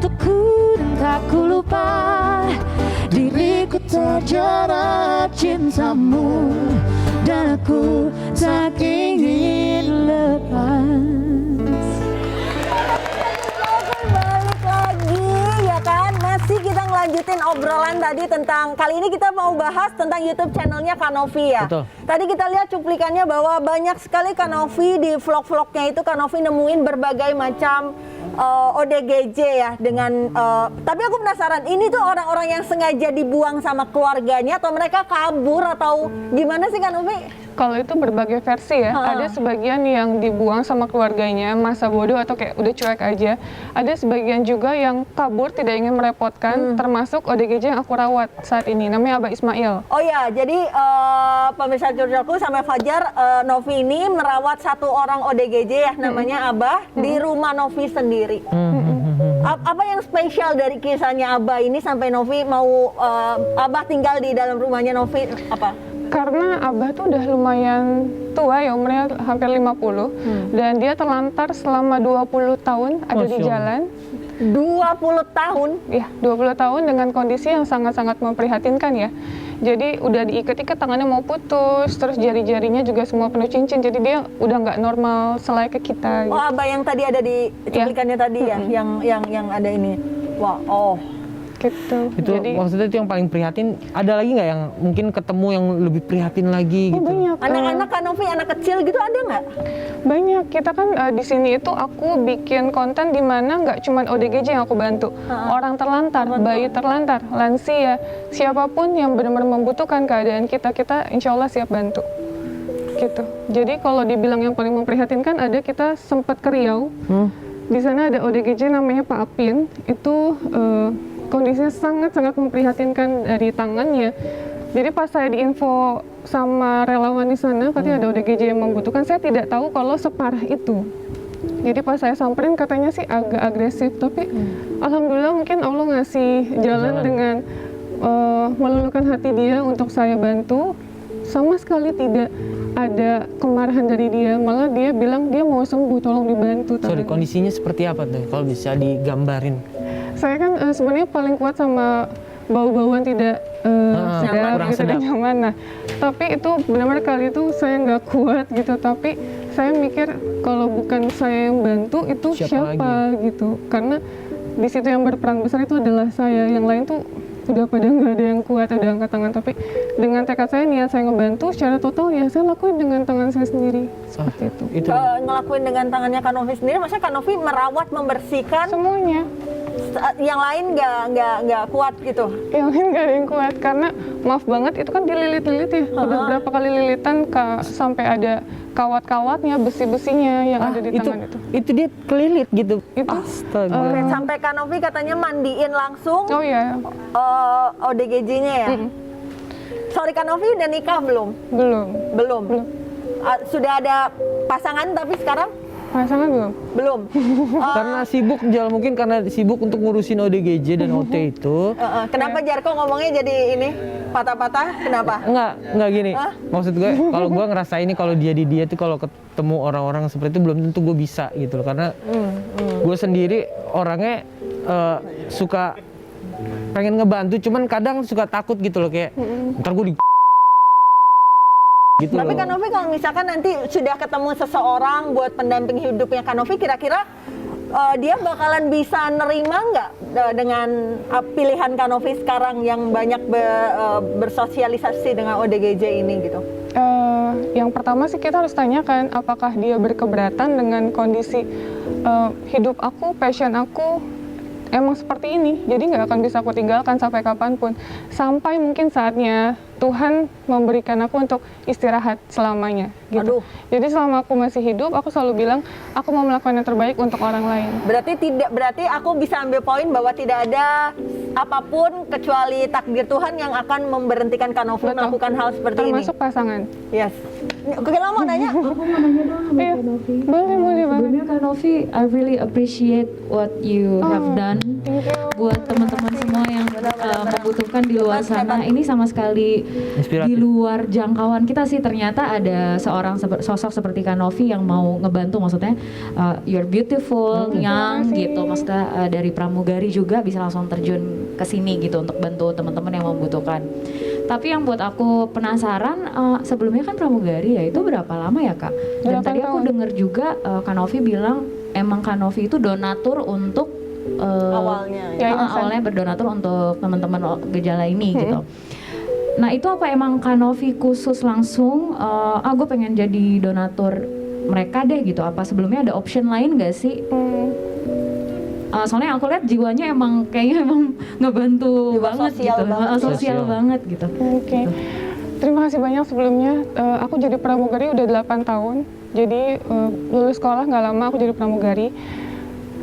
untukku dan tak ku lupa. Diriku terjerat cintamu dan aku tak ingin lepas. Balik lagi ya kan, masih kita ngelanjutin obrolan tadi tentang, kali ini kita mau bahas tentang YouTube channelnya Kanovi ya. Betul. Tadi kita lihat cuplikannya bahwa banyak sekali Kanovi di vlog-vlognya itu Kanovi nemuin berbagai macam ODGJ ya dengan tapi aku penasaran, ini tuh orang-orang yang sengaja dibuang sama keluarganya atau mereka kabur atau gimana sih Kanovi? Kalau itu berbagai versi ya, ada sebagian yang dibuang sama keluarganya, masa bodoh atau kayak udah cuek aja. Ada sebagian juga yang kabur tidak ingin merepotkan, termasuk ODGJ yang aku rawat saat ini, namanya Abah Ismail. Oh ya, jadi pemirsa Curcolku sampai Fajar, Novi ini merawat satu orang ODGJ ya, namanya Abah, di rumah Novi sendiri. Apa yang spesial dari kisahnya Abah ini sampai Novi mau Abah tinggal di dalam rumahnya Novi, apa? Karena Abah tuh udah lumayan tua ya, umurnya hampir 50, dan dia terlantar selama 20 tahun ada di jalan. 20 tahun? Ya, 20 tahun dengan kondisi yang sangat-sangat memprihatinkan ya. Jadi udah diikat-ikat, tangannya mau putus, terus jari-jarinya juga semua penuh cincin, jadi dia udah nggak normal selayaknya kita. Oh, Abah yang tadi ada di cuplikannya tadi ya, yang ada ini. Wah, oh. Gitu. Itu Jadi, maksudnya itu yang paling prihatin. Ada lagi nggak yang mungkin ketemu yang lebih prihatin lagi gitu? banyak. Anak-anak Kanovi, anak kecil gitu ada nggak? Banyak. Kita kan di sini itu aku bikin konten di mana nggak cuma ODGJ yang aku bantu. Orang terlantar, bayi terlantar, lansia, siapapun yang benar-benar membutuhkan keadaan kita insya Allah siap bantu. Gitu. Jadi kalau dibilang yang paling memprihatinkan, ada kita sempat ke Riau. Di sana ada ODGJ namanya Pak Apin. Itu kondisinya sangat-sangat memprihatinkan dari tangannya. Jadi pas saya diinfo sama relawan di sana, katanya ada ODGJ yang membutuhkan, saya tidak tahu kalau separah itu. Jadi pas saya samperin katanya sih agak agresif, tapi alhamdulillah mungkin Allah ngasih jalan dengan meluluhkan hati dia untuk saya bantu. Sama sekali tidak ada kemarahan dari dia, malah dia bilang dia mau sembuh, tolong dibantu. Sorry, kondisinya seperti apa tuh kalau bisa digambarin? Saya kan sebenarnya paling kuat sama bau-bauan tidak sedap kurang gitu, sedap. dan nyaman. Nah, tapi itu benar-benar kali itu saya nggak kuat gitu. Tapi saya mikir kalau bukan saya yang bantu itu siapa gitu. Karena di situ yang berperan besar itu adalah saya. Yang lain tuh udah pada nggak ada yang kuat, ada angkat tangan. Tapi dengan tekad saya, niat saya ngebantu secara total ya saya lakuin dengan tangan saya sendiri seperti itu. Ngelakuin dengan tangannya Kanovi sendiri, maksudnya Kanovi merawat, membersihkan Semuanya. yang lain nggak kuat gitu. Yang lain nggak ada yang kuat karena maaf banget itu kan dililit-lilit ya. Udah berapa kali lilitan sampai ada kawat-kawatnya, besi-besinya yang ada di tangan itu. Itu dia kelilit gitu. Itu Astaga. Sampai Kanovi katanya mandiin langsung oh iya, ODGJ-nya ya. Sorry, Kanovi udah nikah belum? belum. Sudah ada pasangan tapi sekarang Pasangan belum? belum. Karena sibuk, mungkin karena sibuk untuk ngurusin ODGJ dan OT itu. Kenapa Jarko ngomongnya jadi ini patah-patah? Kenapa? Enggak gini. Maksud gue, kalau gue ngerasa ini kalau dia tuh kalau ketemu orang-orang seperti itu belum tentu gue bisa gitu loh. Karena gue sendiri orangnya suka pengen ngebantu, cuman kadang suka takut gitu loh, kayak ntar gue gitu. Tapi loh. Kanovi kalau misalkan nanti sudah ketemu seseorang buat pendamping hidupnya Kanovi, kira-kira dia bakalan bisa nerima nggak dengan pilihan Kanovi sekarang yang banyak bersosialisasi dengan ODGJ ini gitu? Yang pertama sih kita harus tanyakan apakah dia berkeberatan dengan kondisi hidup aku, passion aku emang seperti ini, jadi nggak akan bisa aku tinggalkan sampai kapanpun, sampai mungkin saatnya Tuhan memberikan aku untuk istirahat selamanya gitu. Jadi selama aku masih hidup, aku selalu bilang aku mau melakukan yang terbaik untuk orang lain. Berarti aku bisa ambil poin bahwa tidak ada apapun kecuali takdir Tuhan yang akan memberhentikan Kanovi melakukan hal seperti ini. Termasuk pasangan. Yes. Kita mau nanya. Aku mau nanya dong sama Iya. Kak Novi. Boleh banget. Sebelumnya Kak Novi, I really appreciate what you have done. Thank you. Buat teman-teman semua yang membutuhkan di luar sana, ini sama sekali Inspiratif. di luar jangkauan kita sih. Ternyata ada seorang sosok seperti Kak Novi yang mau ngebantu, maksudnya you're beautiful, young gitu, maksudnya dari pramugari juga bisa langsung terjun ke sini gitu untuk bantu teman-teman yang membutuhkan. Tapi yang buat aku penasaran, sebelumnya kan pramugari ya, itu berapa lama ya Kak? Dan 8 tadi aku tahun. dengar juga Kak Novi bilang emang Kak Novi itu donatur untuk Awalnya. Ya. awalnya berdonatur untuk teman-teman gejala ini gitu. Nah itu apa emang Kak Novi khusus langsung, gue pengen jadi donatur mereka deh gitu? Apa sebelumnya ada option lain gak sih? Soalnya aku lihat jiwanya emang kayaknya emang ngebantu Jiwa banget sosial gitu, banget. sosial Sosial. banget gitu. Oke. Terima kasih banyak sebelumnya. Aku jadi pramugari udah 8 tahun. Jadi lulus sekolah nggak lama aku jadi pramugari.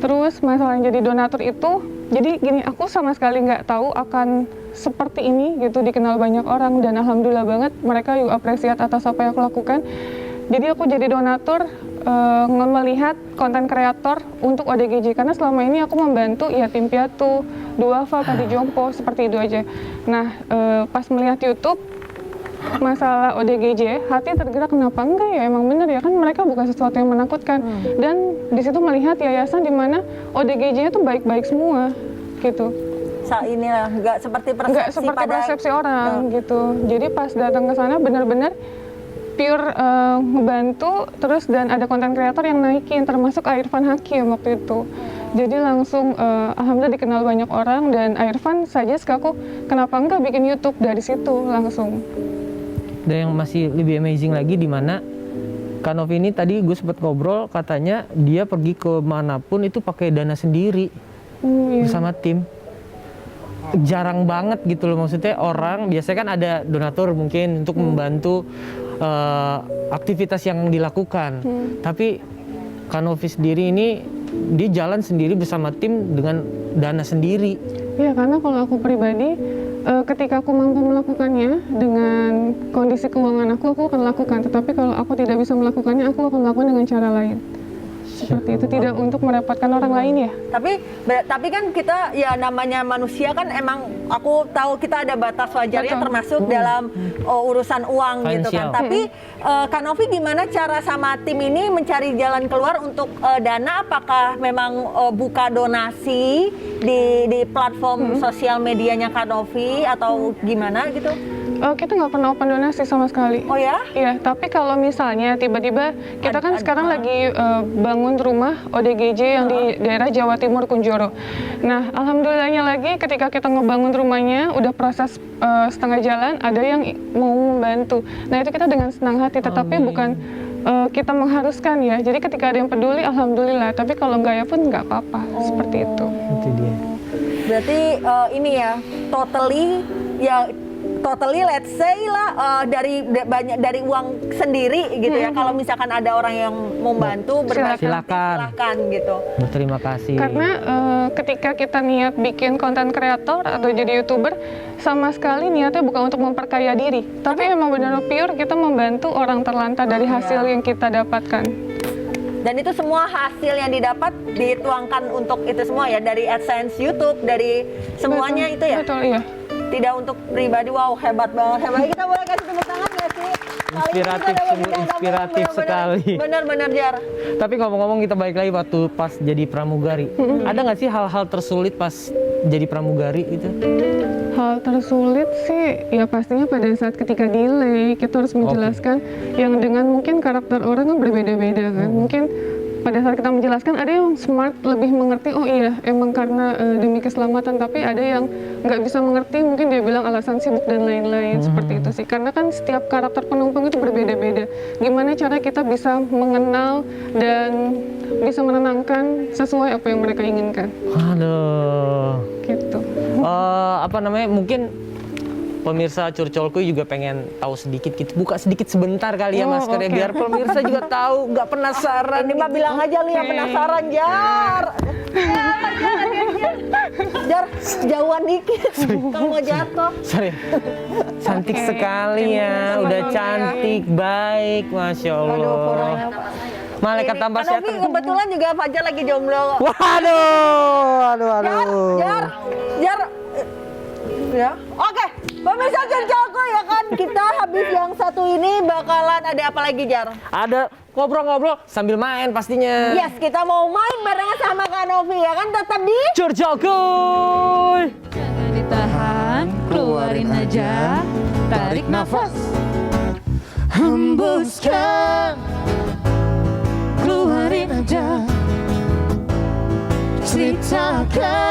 Terus masalah jadi donatur itu, jadi gini, aku sama sekali nggak tahu akan seperti ini gitu, dikenal banyak orang, dan alhamdulillah banget mereka juga apresiat atas apa yang aku lakukan. Jadi aku jadi donatur melihat konten kreator untuk ODGJ, karena selama ini aku membantu yatim piatu, duafa, panti jompo, seperti itu aja. Nah pas melihat YouTube masalah ODGJ, hati tergerak, kenapa enggak ya, emang bener ya kan mereka bukan sesuatu yang menakutkan. Dan di situ melihat yayasan di mana ODGJ itu baik-baik semua gitu. Inilah nggak seperti persepsi Nggak seperti pada persepsi orang gitu. Jadi pas datang ke sana benar-benar pure ngebantu, terus dan ada konten kreator yang naikin, termasuk Irfan Hakim waktu itu. Jadi langsung alhamdulillah dikenal banyak orang, dan Irfan suggest ke aku, kenapa enggak bikin YouTube, dari situ langsung. Dan yang masih lebih amazing lagi di mana Kak Novi ini tadi gue sempat ngobrol, katanya dia pergi ke manapun itu pakai dana sendiri Iya. bersama tim. Jarang banget gitu loh, maksudnya orang biasanya kan ada donatur mungkin untuk membantu aktivitas yang dilakukan. Tapi Kak Novi sendiri ini dia jalan sendiri bersama tim dengan dana sendiri. Iya, karena kalau aku pribadi, ketika aku mampu melakukannya dengan kondisi keuangan aku akan lakukan. Tetapi kalau aku tidak bisa melakukannya, aku akan lakukan dengan cara lain. Seperti itu, tidak untuk merepotkan orang lain ya. Tapi kan kita ya namanya manusia kan emang aku tahu kita ada batas wajarnya Betul. termasuk dalam urusan uang gitu kan. Finansial. Tapi Kak Novi gimana cara sama tim ini mencari jalan keluar untuk dana? Apakah memang buka donasi di platform sosial medianya Kak Novi atau gimana gitu? Kita nggak pernah open donasi sama sekali. Oh ya? Iya, tapi kalau misalnya tiba-tiba kita kan sekarang lagi bangun rumah ODGJ yang di daerah Jawa Timur Kunjoro. Nah, alhamdulillahnya lagi ketika kita ngebangun rumahnya udah proses setengah jalan, ada yang mau membantu. Nah, itu kita dengan senang hati, tetapi bukan kita mengharuskan ya. Jadi ketika ada yang peduli, alhamdulillah. Tapi kalau nggak ya pun nggak apa-apa, seperti itu. Itu dia. Berarti ini ya totally let's say lah dari uang sendiri gitu ya. Kalau misalkan ada orang yang mau bantu berbagi, silakan gitu. Berterima kasih. Karena ketika kita niat bikin konten kreator atau jadi YouTuber, sama sekali niatnya bukan untuk memperkaya diri, tapi emang benar-benar pure kita membantu orang terlantar dari hasil yang kita dapatkan. Dan itu semua hasil yang didapat dituangkan untuk itu semua ya, dari AdSense YouTube, dari semuanya itu ya. Betul, iya. Tidak untuk pribadi. Wow, hebat banget. Kita boleh kasih tepuk tangan ya sih? Inspiratif, sungguh inspiratif sekali. Benar-benar Jar. Tapi ngomong-ngomong kita balik lagi waktu pas jadi pramugari. Ada nggak sih hal-hal tersulit pas jadi pramugari itu? Hal tersulit sih ya pastinya pada saat ketika delay kita harus menjelaskan yang dengan mungkin karakter orang kan berbeda-beda kan. Mungkin pada saat kita menjelaskan ada yang smart lebih mengerti, oh iya emang karena demi keselamatan, tapi ada yang nggak bisa mengerti, mungkin dia bilang alasan sibuk dan lain-lain. Seperti itu sih, karena kan setiap karakter penumpang itu berbeda-beda. Gimana cara kita bisa mengenal dan bisa menenangkan sesuai apa yang mereka inginkan Aduh. gitu. Mungkin pemirsa Curcolku juga pengen tahu sedikit gitu. Buka sedikit sebentar kali ya maskernya biar pemirsa juga tahu, nggak penasaran. Ini mah bilang aja lu yang penasaran Jar. Jar, jauhan dikit. Kamu mau jatuh. Sorry. Cantik sekali ya, udah cantik, baik, masya Aduh, kurang Allah. apa. Malaikat Ini, tambah Kak Novi sehat. kebetulan juga Fajar lagi jomblo. Waduh. Jar. Ya, oke. Pemirsa Curcolku ya kan, kita habis yang satu ini bakalan ada apa lagi Jar? Ada ngobrol-ngobrol sambil main pastinya. Yes, kita mau main barengan sama Kak Novi ya kan, tetap di Curcolkuy. Jangan ditahan, keluarin aja, tarik nafas, hembuskan, keluarin aja, ceritakan